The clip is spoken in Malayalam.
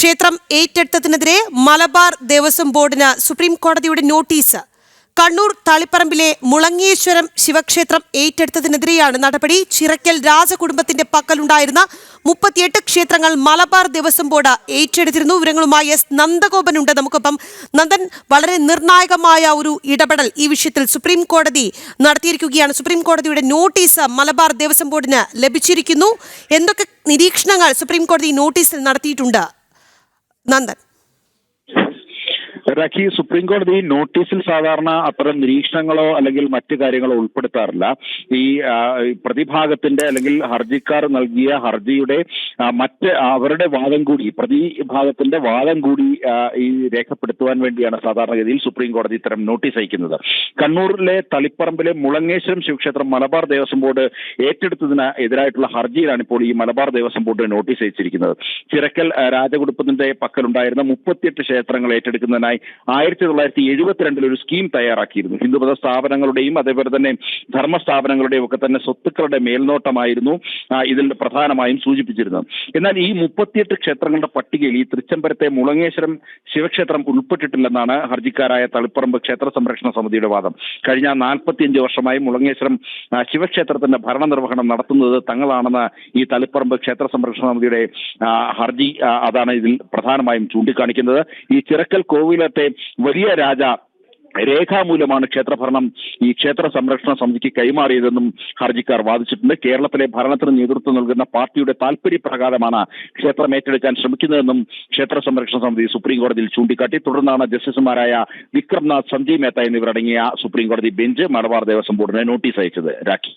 ക്ഷേത്രം ഏറ്റെടുത്തതിനെതിരെ മലബാർ ദേവസ്വം ബോർഡിന് സുപ്രീം കോടതിയുടെ നോട്ടീസ്. കണ്ണൂർ തളിപ്പറമ്പിലെ മുളങ്ങേശ്വരം ശിവക്ഷേത്രം ഏറ്റെടുത്തതിനെതിരെയാണ് നടപടി. ചിറക്കൽ രാജകുടുംബത്തിന്റെ പക്കലുണ്ടായിരുന്ന 38 ക്ഷേത്രങ്ങൾ മലബാർ ദേവസ്വം ബോർഡ് ഏറ്റെടുത്തിരുന്നു. വിവരങ്ങളുമായി എസ് നന്ദഗോപൻ ഉണ്ട് നമുക്കൊപ്പം. നന്ദൻ, വളരെ നിർണായകമായ ഒരു ഇടപെടൽ ഈ വിഷയത്തിൽ സുപ്രീം കോടതി നടത്തിയിരിക്കുകയാണ്. സുപ്രീം കോടതിയുടെ നോട്ടീസ് മലബാർ ദേവസ്വം ബോർഡിന് ലഭിച്ചിരിക്കുന്നു. എന്തൊക്കെ നിരീക്ഷണങ്ങൾ സുപ്രീം കോടതി നോട്ടീസിൽ നടത്തിയിട്ടുണ്ട് നന്ദൻ? രാഖി, സുപ്രീം കോടതി നോട്ടീസിൽ സാധാരണ അത്തരം നിരീക്ഷണങ്ങളോ അല്ലെങ്കിൽ മറ്റു കാര്യങ്ങളോ ഉൾപ്പെടുത്താറില്ല. ഈ പ്രതിഭാഗത്തിന്റെ അല്ലെങ്കിൽ ഹർജിക്കാർ നൽകിയ ഹർജിയുടെ മറ്റ് അവരുടെ വാദം കൂടി, പ്രതിഭാഗത്തിന്റെ വാദം കൂടി ഈ രേഖപ്പെടുത്തുവാൻ വേണ്ടിയാണ് സാധാരണഗതിയിൽ സുപ്രീം കോടതി ഇത്തരം നോട്ടീസ് അയക്കുന്നത്. കണ്ണൂരിലെ തളിപ്പറമ്പിലെ മുളങ്ങേശ്വരം ശിവക്ഷേത്രം മലബാർ ദേവസ്വം ബോർഡ് ഏറ്റെടുത്തതിന് എതിരായിട്ടുള്ള ഹർജിയിലാണ് ഇപ്പോൾ ഈ മലബാർ ദേവസ്വം ബോർഡ് നോട്ടീസ് അയച്ചിരിക്കുന്നത്. ചിറക്കൽ രാജകുടുംബത്തിന്റെ പക്കലുണ്ടായിരുന്ന 38 ക്ഷേത്രങ്ങൾ ഏറ്റെടുക്കുന്നതിനായി 1972 ഒരു സ്കീം തയ്യാറാക്കിയിരുന്നു. ഹിന്ദുമത സ്ഥാപനങ്ങളുടെയും അതേപോലെ തന്നെ ധർമ്മ സ്ഥാപനങ്ങളുടെയും ഒക്കെ തന്നെ സ്വത്തുക്കളുടെ മേൽനോട്ടമായിരുന്നു ഇതിൽ പ്രധാനമായും സൂചിപ്പിച്ചിരുന്നത്. എന്നാൽ ഈ 38 ക്ഷേത്രങ്ങളുടെ പട്ടികയിൽ ഈ തൃച്ചംബരത്തെ മുളങ്ങേശ്വരം ശിവക്ഷേത്രം ഉൾപ്പെട്ടിട്ടില്ലെന്നാണ് ഹർജിക്കാരായ തളിപ്പറമ്പ് ക്ഷേത്ര സംരക്ഷണ സമിതിയുടെ വാദം. കഴിഞ്ഞ 45 വർഷമായി മുളങ്ങേശ്വരം ശിവക്ഷേത്രത്തിന്റെ ഭരണനിർവഹണം നടത്തുന്നത് തങ്ങളാണെന്ന് ഈ തളിപ്പറമ്പ് ക്ഷേത്ര സംരക്ഷണ സമിതിയുടെ ഹർജി അതാണ് ഇതിൽ പ്രധാനമായും ചൂണ്ടിക്കാണിക്കുന്നത്. ഈ ചിറക്കൽ കോവിലത്തെ വലിയ രാജ രേഖാമൂലമാണ് ക്ഷേത്രഭരണം ഈ ക്ഷേത്ര സംരക്ഷണ സമിതിക്ക് കൈമാറിയതെന്നും ഹർജിക്കാർ വാദിച്ചിട്ടുണ്ട്. കേരളത്തിലെ ഭരണത്തിന് നേതൃത്വം നൽകുന്ന പാർട്ടിയുടെ താൽപര്യപ്രകാരമാണ് ക്ഷേത്രം ഏറ്റെടുക്കാൻ ശ്രമിക്കുന്നതെന്നും ക്ഷേത്ര സംരക്ഷണ സമിതി സുപ്രീം കോടതിയിൽ ചൂണ്ടിക്കാട്ടി. തുടർന്നാണ് ജസ്റ്റിസുമാരായ വിക്രംനാഥ്, സഞ്ജയ് മേത്ത എന്നിവരടങ്ങിയ സുപ്രീം കോടതി ബെഞ്ച് മലബാർ ദേവസ്വം ബോർഡിന് നോട്ടീസ് അയച്ചത്. രാഖി.